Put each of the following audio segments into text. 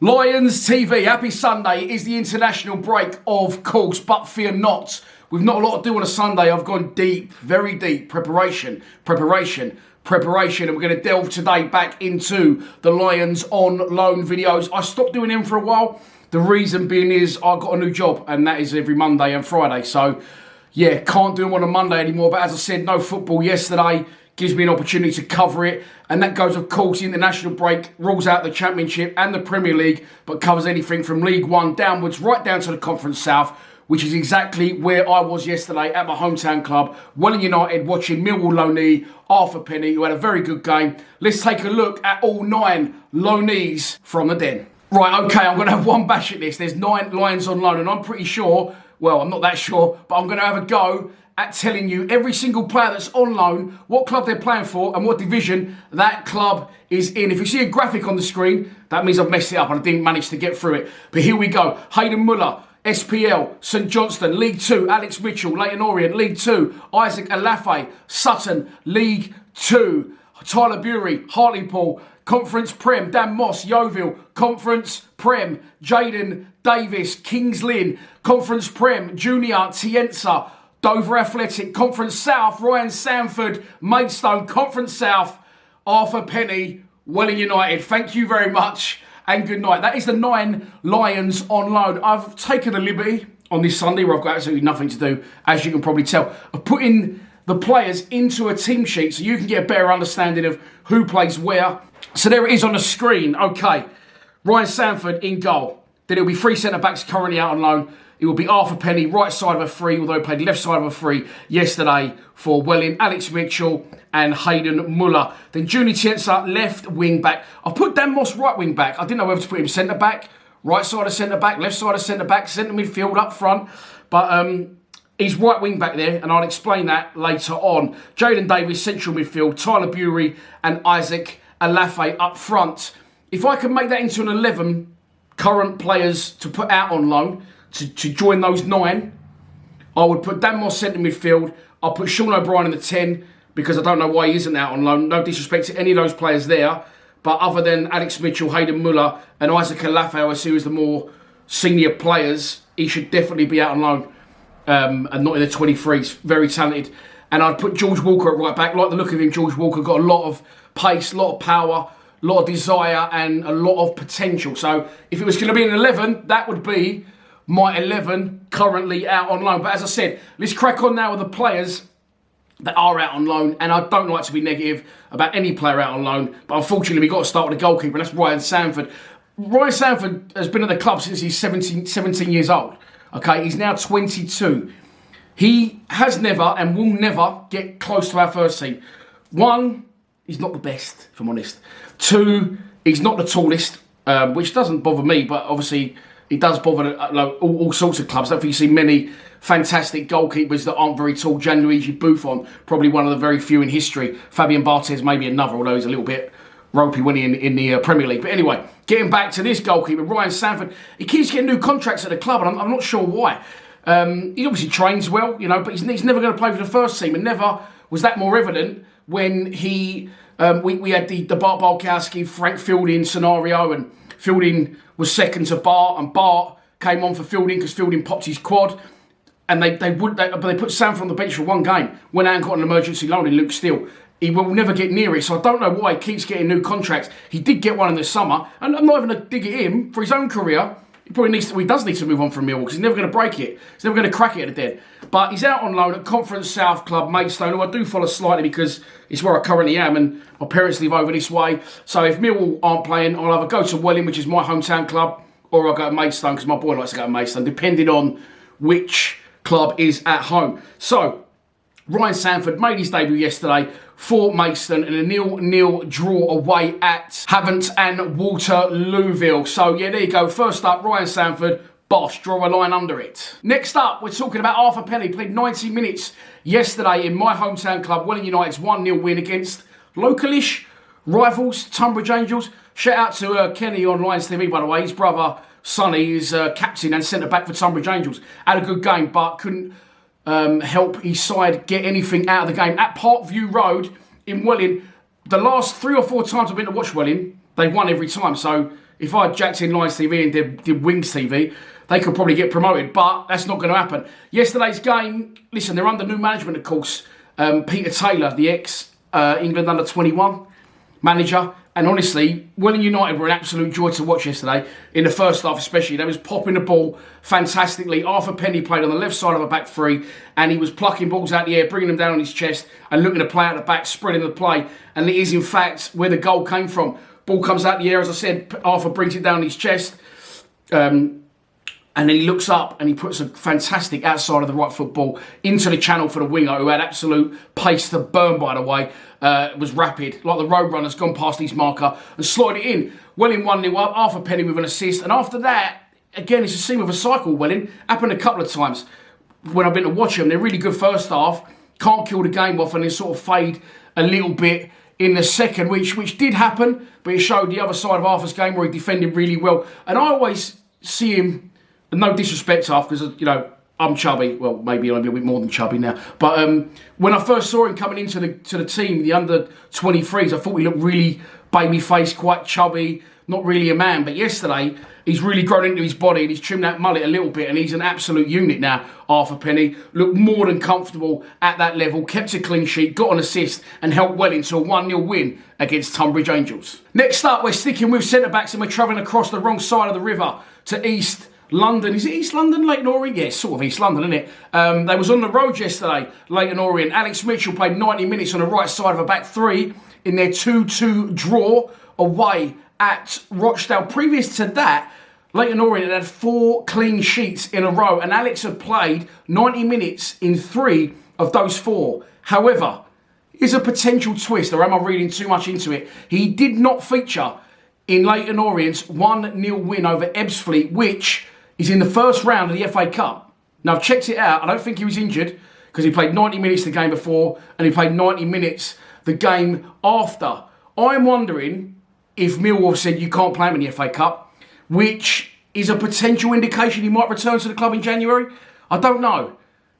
Lions TV, happy Sunday. It is the international break, of course, but fear not. We've not a lot to do on a Sunday. I've gone deep, very deep. Preparation, and we're going to delve today back into the Lions on loan videos. I stopped doing them for a while. The reason being is I got a new job, and that is every Monday and Friday. So, yeah, can't do them on a Monday anymore. But as I said, no football yesterday. Gives me an opportunity to cover it, and that goes, of course, the international break, rules out the Championship and the Premier League, but covers anything from League One downwards, right down to the Conference South, which is exactly where I was yesterday at my hometown club, Welling United, watching Millwall loanee Arthur Penney, who had a very good game. Let's take a look at all 9 loanees from the den. Right, okay, I'm going to have one bash at this. There's 9 Lions on loan, and I'm pretty sure, well, I'm not that sure, but I'm going to have a go at telling you every single player that's on loan, what club they're playing for and what division that club is in. If you see a graphic on the screen, that means I've messed it up and I didn't manage to get through it. But here we go. Hayden, Muller, SPL, St Johnstone, League 2, Alex Mitchell, Leyton Orient, League 2, Isaac Olaofe, Sutton, League 2, Tyler Bury, Hartlepool, Conference Prem, Dan Moss, Yeovil, Conference Prem, Jayden Davis, Kings Lynn, Conference Prem, Junior, Tienza, Dover Athletic, Conference South, Ryan Sanford, Maidstone, Conference South, Arthur Penney, Welling United. Thank you very much and good night. That is the 9 Lions on loan. I've taken a liberty on this Sunday where I've got absolutely nothing to do, as you can probably tell, of putting the players into a team sheet so you can get a better understanding of who plays where. So there it is on the screen. Okay, Ryan Sanford in goal. Then it'll be 3 centre-backs currently out on loan. It will be Arthur Penney, right side of a 3, although he played left side of a 3 yesterday for Welling, Alex Mitchell and Hayden Muller. Then Junior Tienza, left wing back. I put Dan Moss right wing back. I didn't know whether to put him centre back, right side of centre back, left side of centre back, centre midfield up front. But he's right wing back there, and I'll explain that later on. Jayden Davis, central midfield, Tyler Bury and Isaac Olaofe up front. If I could make that into an 11 current players to put out on loan, to join those 9, I would put Dan Moss centre midfield. I'll put Sean O'Brien in the 10 because I don't know why he isn't out on loan. No disrespect to any of those players there. But other than Alex Mitchell, Hayden Muller and Isaac Olaofe, I see as the more senior players, he should definitely be out on loan and not in the 23s. Very talented. And I'd put George Walker at right back. Like the look of him, George Walker got a lot of pace, a lot of power, a lot of desire and a lot of potential. So if it was going to be an 11, that would be my 11 currently out on loan. But as I said, let's crack on now with the players that are out on loan. And I don't like to be negative about any player out on loan, but unfortunately we've got to start with the goalkeeper, and that's Ryan Sanford. Ryan Sanford has been at the club since he's 17 years old. Okay, he's now 22. He has never and will never get close to our first team. 1, he's not the best, if I'm honest. 2, he's not the tallest, which doesn't bother me, but obviously it does bother all sorts of clubs. I don't think you see many fantastic goalkeepers that aren't very tall. Gianluigi Buffon, probably one of the very few in history. Fabian Barthez, maybe another, although he's a little bit ropey when he's in the Premier League. But anyway, getting back to this goalkeeper, Ryan Sanford, he keeps getting new contracts at the club, and I'm not sure why. He obviously trains well, you know, but he's never going to play for the first team, and never was that more evident when we had the Bart Balkowski, Frank Fielding scenario, and Fielding was second to Bart, and Bart came on for Fielding because Fielding popped his quad, and they put Sanford on the bench for 1 game. Went out and got an emergency loan in Luke Steele. He will never get near it, so I don't know why he keeps getting new contracts. He did get one in the summer, and I'm not even going to dig at him for his own career. He probably does need to move on from Millwall because he's never going to break it. He's never going to crack it at the dead. But he's out on loan at Conference South Club, Maidstone, who I do follow slightly because it's where I currently am and my parents live over this way. So if Millwall aren't playing, I'll either go to Welling, which is my hometown club, or I'll go to Maidstone because my boy likes to go to Maidstone, depending on which club is at home. So Ryan Sanford made his debut yesterday for Maidstone in a 0-0 draw away at Havant and Waterlooville. So yeah, there you go. First up, Ryan Sanford. Bosh, draw a line under it. Next up, we're talking about Arthur Penney. Played 90 minutes yesterday in my hometown club, Welling United's 1-0 win against localish rivals, Tunbridge Angels. Shout out to Kenny on Lions TV, by the way. His brother, Sonny, is captain and centre-back for Tunbridge Angels. Had a good game, but couldn't help his side get anything out of the game. At Parkview Road in Welling, the last 3 or 4 times I've been to watch Welling, they've won every time. So if I jacked in Lions TV and did Wings TV, they could probably get promoted, but that's not going to happen. Yesterday's game, listen, they're under new management, of course. Peter Taylor, the ex-England under-21 manager. And honestly, Welling United were an absolute joy to watch yesterday. In the first half especially, they was popping the ball fantastically. Penney played on the left side of a back three, and he was plucking balls out the air, bringing them down on his chest, and looking to play out the back, spreading the play. And it is, in fact, where the goal came from. Ball comes out the air, as I said, Arthur brings it down on his chest. And then he looks up and he puts a fantastic outside of the right foot ball into the channel for the winger, who had absolute pace to burn, by the way. It was rapid, like the Roadrunner's gone past his marker and slotted it in. Welling 1-0 up, Arthur Penney with an assist. And after that, again, it's a seam of a cycle, Welling. Happened a couple of times when I've been to watch them. They're really good first half, can't kill the game off, and then sort of fade a little bit in the second, which did happen, but it showed the other side of Arthur's game where he defended really well. And I always see him, and no disrespect, Arthur, because, you know, I'm chubby. Well, maybe I'm a little bit more than chubby now. But when I first saw him coming into the team, the under-23s, I thought he looked really baby-faced, quite chubby, not really a man. But yesterday, he's really grown into his body and he's trimmed that mullet a little bit, and he's an absolute unit now, Arthur Penney. Looked more than comfortable at that level, kept a clean sheet, got an assist, and helped Welling to a 1-0 win against Tunbridge Angels. Next up, we're sticking with centre-backs, and we're travelling across the wrong side of the river to East London. Is it East London, Leyton Orient? Yeah, sort of East London, isn't it? They was on the road yesterday, Leyton Orient. Alex Mitchell played 90 minutes on the right side of a back three in their 2-2 draw away at Rochdale. Previous to that, Leyton Orient had 4 clean sheets in a row, and Alex had played 90 minutes in 3 of those 4. However, here's a potential twist, or am I reading too much into it? He did not feature in Leyton Orient's 1-0 win over Ebbsfleet, which is in the first round of the FA Cup. Now, I've checked it out. I don't think he was injured, because he played 90 minutes the game before and he played 90 minutes the game after. I'm wondering if Millwall said you can't play him in the FA Cup, which is a potential indication he might return to the club in January. I don't know.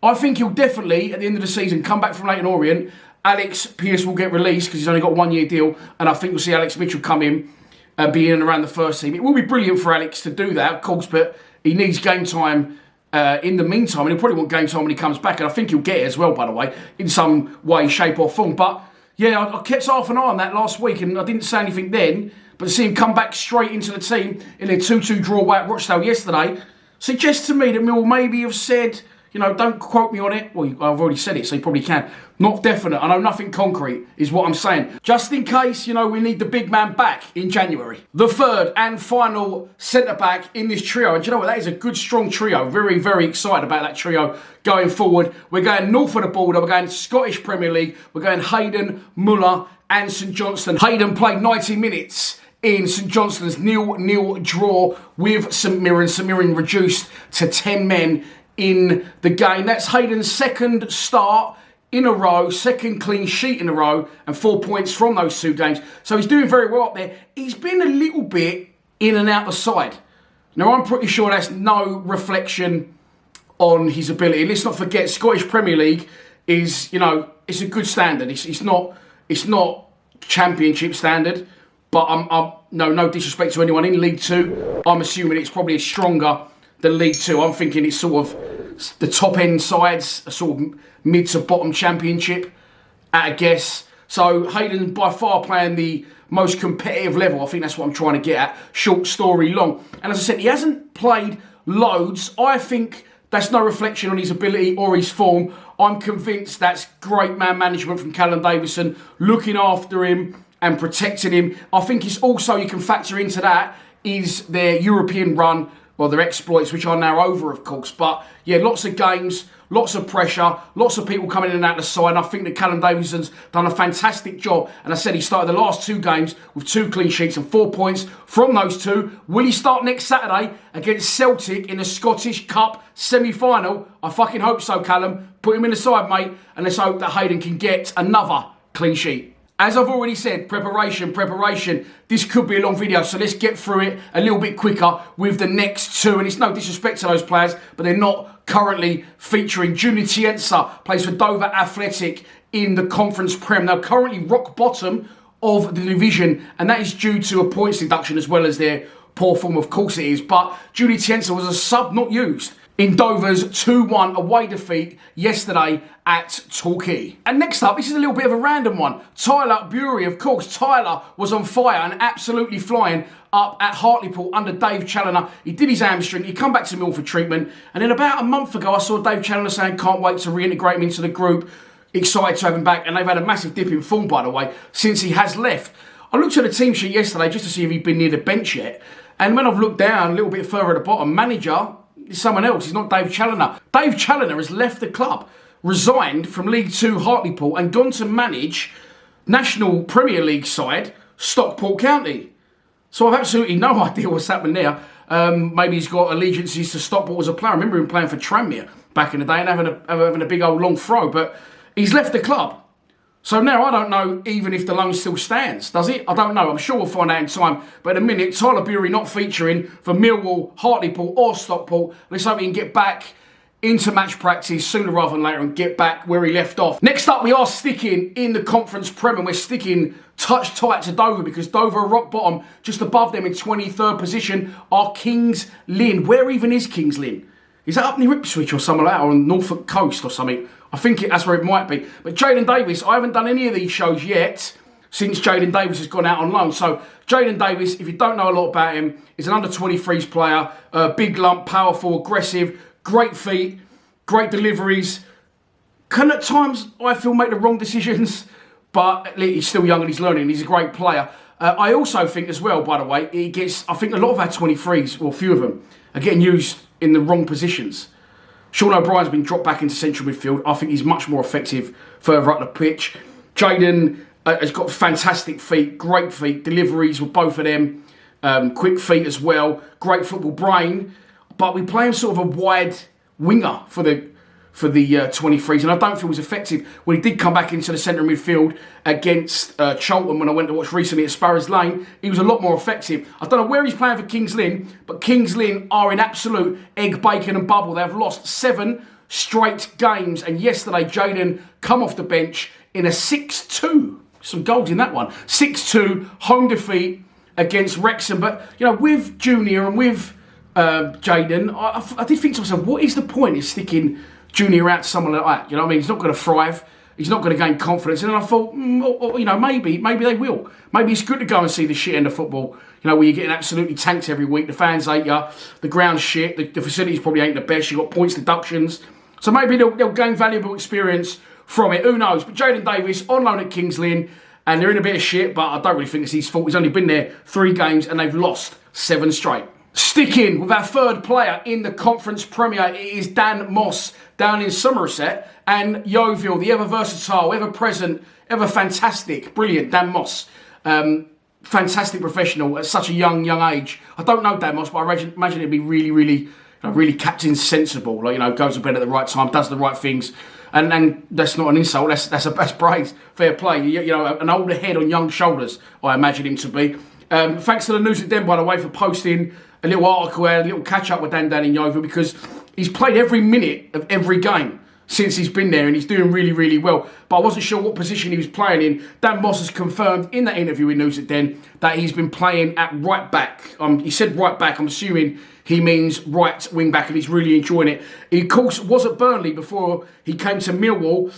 I think he'll definitely, at the end of the season, come back from Leyton Orient. Alex Pearce will get released because he's only got a 1-year deal, and I think we'll see Alex Mitchell come in and be in and around the first team. It will be brilliant for Alex to do that, of course, but he needs game time in the meantime, and he'll probably want game time when he comes back, and I think he'll get it as well, by the way, in some way, shape or form. But yeah, I kept half an eye on that last week, and I didn't say anything then, but to see him come back straight into the team in their 2-2 draw away at Rochdale yesterday suggests to me that Mill maybe have said, you know, don't quote me on it. Well, I've already said it, so you probably can. Not definite. I know nothing concrete is what I'm saying. Just in case, you know, we need the big man back in January. The third and final centre-back in this trio. And you know what? That is a good, strong trio. Very, very excited about that trio going forward. We're going north of the border. We're going Scottish Premier League. We're going Hayden, Muller and St Johnstone. Hayden played 90 minutes in St Johnstone's 0-0 draw with St Mirren. St Mirren reduced to 10 men in the game. That's Hayden's second start in a row, second clean sheet in a row, and 4 points from those 2 games. So he's doing very well up there. He's been a little bit in and out the side. Now, I'm pretty sure that's no reflection on his ability. Let's not forget, Scottish Premier League is, you know, it's a good standard. It's not Championship standard, but no disrespect to anyone in League 2. I'm assuming it's probably stronger than League 2. I'm thinking it's sort of the top end sides, a sort of mid to bottom Championship at a guess. So Hayden by far playing the most competitive level. I think that's what I'm trying to get at. Short story long. And as I said, he hasn't played loads. I think that's no reflection on his ability or his form. I'm convinced that's great man management from Callum Davison, looking after him and protecting him. I think it's also, you can factor into that, is their European run, well, their exploits, which are now over, of course. But yeah, lots of games, lots of pressure, lots of people coming in and out the side. And I think that Callum Davison's done a fantastic job. And I said he started the last 2 games with 2 clean sheets and 4 points from those 2. Will he start next Saturday against Celtic in the Scottish Cup semi-final? I fucking hope so, Callum. Put him in the side, mate. And let's hope that Hayden can get another clean sheet. As I've already said, preparation. This could be a long video, so let's get through it a little bit quicker with the next 2. And it's no disrespect to those players, but they're not currently featuring. Junior Tienza plays for Dover Athletic in the Conference Prem. Now, currently rock bottom of the division, and that is due to a points deduction as well as their poor form, of course it is, but Julie Tienza was a sub not used in Dover's 2-1 away defeat yesterday at Torquay. And next up, this is a little bit of a random one. Tyler Bury, of course. Tyler was on fire and absolutely flying up at Hartlepool under Dave Challoner. He did his hamstring, he come back to Mill for treatment, and then about a month ago I saw Dave Challoner saying can't wait to reintegrate him into the group, excited to have him back, and they've had a massive dip in form, by the way, since he has left. I looked at the team sheet yesterday just to see if he'd been near the bench yet, and when I've looked down a little bit further at the bottom, manager is someone else. He's not Dave Challoner. Dave Challoner has left the club, resigned from League 2 Hartlepool and gone to manage National Premier League side Stockport County. So I've absolutely no idea what's happened there. Maybe he's got allegiances to Stockport as a player. I remember him playing for Tranmere back in the day and having a big old long throw, but he's left the club. So now I don't know even if the loan still stands, does it? I don't know. I'm sure we'll find out in time. But in a minute, Tyler Bury not featuring for Millwall, Hartlepool or Stockport. Let's hope he can get back into match practice sooner rather than later and get back where he left off. Next up, we are sticking in the Conference Prem and we're sticking touch tight to Dover because Dover are rock bottom. Just above them in 23rd position are Kings Lynn. Where even is Kings Lynn? Is that up near Ipswich or somewhere like that, or on Norfolk Coast or something? I think that's where it might be. But Jayden Davis, I haven't done any of these shows yet since Jayden Davis has gone out on loan. So Jayden Davis, if you don't know a lot about him, is an under-23s player, big lump, powerful, aggressive, great feet, great deliveries. Can at times, I feel, make the wrong decisions, but he's still young and he's learning. He's a great player. I also think as well, by the way, I think a lot of our 23s, or a few of them, are getting used in the wrong positions. Sean O'Brien's been dropped back into central midfield. I think he's much more effective further up the pitch. Jayden has got fantastic feet, great feet, deliveries with both of them, quick feet as well, great football brain. But we play him sort of a wide winger for the 23s, and I don't feel it was effective when he did come back into the centre midfield against Charlton when I went to watch recently at Sparrows Lane. He was a lot more effective. I don't know where he's playing for Kings Lynn, but Kings Lynn are in absolute egg, bacon and bubble. They've lost 7 straight games, and yesterday Jayden come off the bench in a 6-2. Some goals in that one. 6-2 home defeat against Wrexham. But, you know, with Junior and with Jayden, I did think to myself, what is the point of sticking Junior out to someone like that? You know what I mean? He's not going to thrive. He's not going to gain confidence. And then I thought, you know, maybe they will. Maybe it's good to go and see the shit end of football. You know, where you're getting absolutely tanked every week. The fans hate you. The ground's shit. The facilities probably ain't the best. You've got points deductions. So maybe they'll gain valuable experience from it. Who knows? But Jayden Davis on loan at Kings Lynn. And they're in a bit of shit, but I don't really think it's his fault. He's only been there 3 games and they've lost 7 straight. Sticking with our third player in the Conference Premier, it is Dan Moss down in Somerset, and Yeovil, the ever versatile, ever present, ever fantastic, brilliant Dan Moss. Fantastic professional at such a young age. I don't know Dan Moss, but I imagine it'd be really captain sensible. Like, you know, goes to bed at the right time, does the right things. And that's not an insult, that's praise. Fair play. You know, an older head on young shoulders, I imagine him to be. Thanks to the News at Den, by the way, for posting a little article and a little catch-up with Dan in Yeovil, because he's played every minute of every game since he's been there and he's doing really, really well. But I wasn't sure what position he was playing in. Dan Moss has confirmed in that interview with News at Den that he's been playing at right back. He said right back. I'm assuming he means right wing back, and he's really enjoying it. He, of course, was at Burnley before he came to Millwall.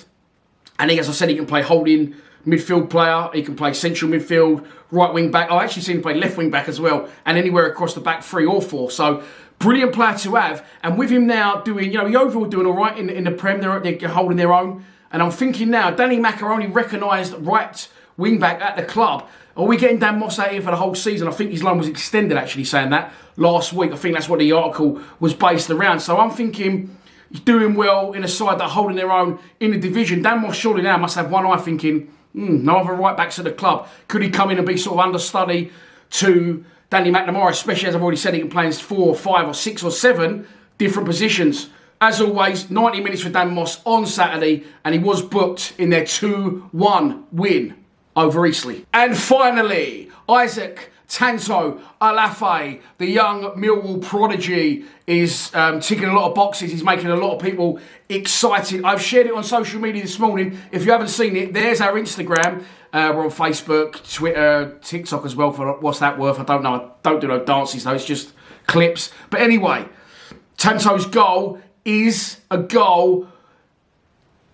And as I said, he can play holding midfield player. He can play central midfield, right wing back. I've actually seen him play left wing back as well, and anywhere across the back 3 or 4. So brilliant player to have. And with him now doing, you know, Yeovil doing all right in the Prem. They're holding their own. And I'm thinking now, Danny Macker only recognised right wing back at the club. Are we getting Dan Moss out here for the whole season? I think his loan was extended, actually, saying that last week. I think that's what the article was based around. So I'm thinking he's doing well in a side that are holding their own in the division. Dan Moss surely now must have one eye thinking, no other right backs at the club. Could he come in and be sort of understudy to Danny McNamara, especially as I've already said, he can play in 4 or 5 or 6 or 7 different positions. As always, 90 minutes for Dan Moss on Saturday, and he was booked in their 2-1 win over Eastleigh. And finally, Isaac Tanto Olaofe, the young Millwall prodigy, is ticking a lot of boxes. He's making a lot of people excited. I've shared it on social media this morning. If you haven't seen it, there's our Instagram. We're on Facebook, Twitter, TikTok as well for What's That Worth? I don't know. I don't do no dances though. It's just clips. But anyway, Tanto's goal is a goal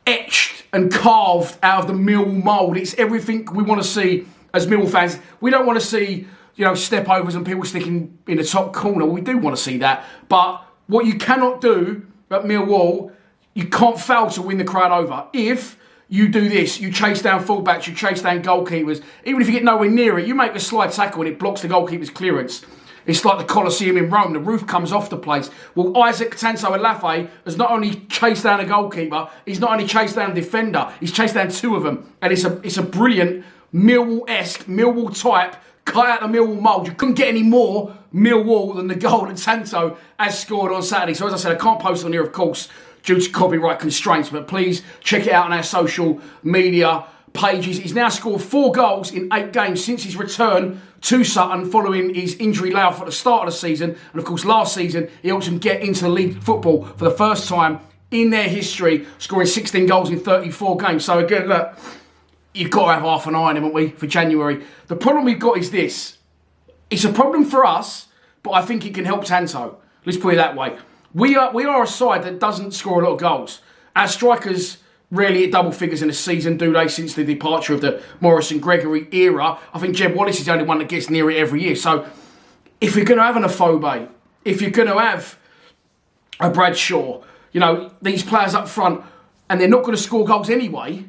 etched and carved out of the Millwall mould. It's everything we want to see as Millwall fans. We don't want to see, you know, step overs and people sticking in the top corner. We do want to see that. But what you cannot do at Millwall, you can't fail to win the crowd over. If you do this, you chase down fullbacks, you chase down goalkeepers. Even if you get nowhere near it, you make a slide tackle and it blocks the goalkeeper's clearance. It's like the Colosseum in Rome. The roof comes off the place. Well, Isaac Tanto Olaofe has not only chased down a goalkeeper, he's not only chased down a defender, he's chased down two of them. And it's a brilliant Millwall-esque, Millwall type, cut out the Millwall mould. You couldn't get any more Millwall than the goal that Tanto has scored on Saturday. So as I said, I can't post on here, of course, due to copyright constraints, but please check it out on our social media pages. He's now scored 4 goals in 8 games since his return to Sutton following his injury layoff at the start of the season. And of course, last season, he helped them get into the league football for the first time in their history, scoring 16 goals in 34 games. So again, look, you've got to have half an eye on him, haven't we, for January. The problem we've got is this. It's a problem for us, but I think it can help Tanto. Let's put it that way. We are a side that doesn't score a lot of goals. Our strikers rarely hit double figures in a season, do they, since the departure of the Morrison-Gregory era. I think Jeb Wallace is the only one that gets near it every year. So if you're going to have an Olaofe, if you're going to have a Bradshaw, you know, these players up front, and they're not going to score goals anyway,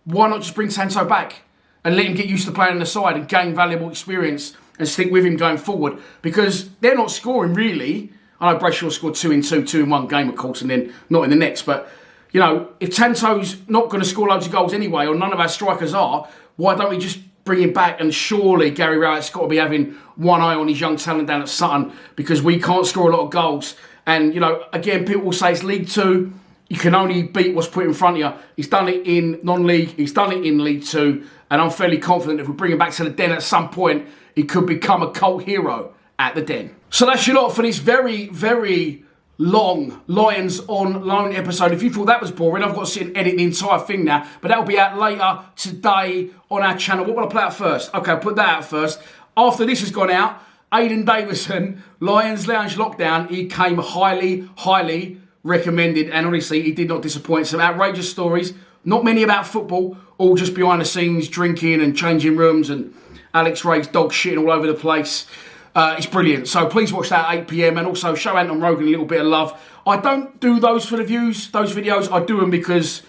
why not just bring Tanto back and let him get used to playing on the side and gain valuable experience and stick with him going forward? Because they're not scoring really. I know Bradshaw scored 2 in 2, 2 in 1 game, of course, and then not in the next. But, you know, if Tanto's not going to score loads of goals anyway, or none of our strikers are, why don't we just bring him back? And surely Gary Rowett's got to be having one eye on his young talent down at Sutton, because we can't score a lot of goals. And, you know, again, people will say it's League 2. You can only beat what's put in front of you. He's done it in non-league. He's done it in League 2. And I'm fairly confident if we bring him back to the Den at some point, he could become a cult hero at the Den. So that's your lot for this very, very long Lions on Loan episode. If you thought that was boring, I've got to sit and edit the entire thing now. But that'll be out later today on our channel. What will I play out first? Okay, I'll put that out first. After this has gone out, Hayden Davison, Lions Lounge Lockdown, he came highly, highly recommended. And honestly, he did not disappoint. Some outrageous stories. Not many about football. All just behind the scenes, drinking and changing rooms. And Alex Ray's dog shitting all over the place. It's brilliant. So please watch that at 8 PM and also show Anton Rogan a little bit of love. I don't do those for the views, those videos. I do them because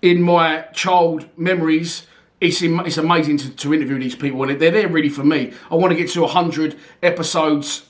in my child memories, it's amazing to interview these people, and they're there really for me. I want to get to 100 episodes,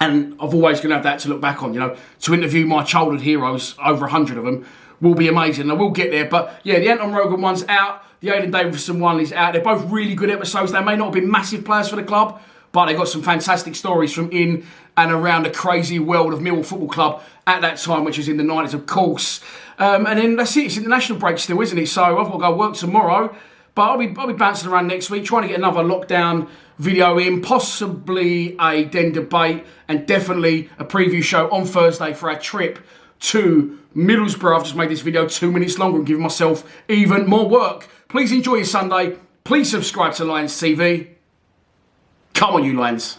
and I've always going to have that to look back on, you know. To interview my childhood heroes, over 100 of them, will be amazing. I will get there. But yeah, the Anton Rogan one's out. The Hayden Davison one is out. They're both really good episodes. They may not have been massive players for the club, but they got some fantastic stories from in and around the crazy world of Millwall Football Club at that time, which is in the 90s, of course. And then that's it. It's international break still, isn't it? So I've got to go work tomorrow. But I'll be bouncing around next week, trying to get another lockdown video in, possibly a Den debate, and definitely a preview show on Thursday for our trip to Middlesbrough. I've just made this video 2 minutes longer and giving myself even more work. Please enjoy your Sunday. Please subscribe to Lions TV. Come on, you Lions.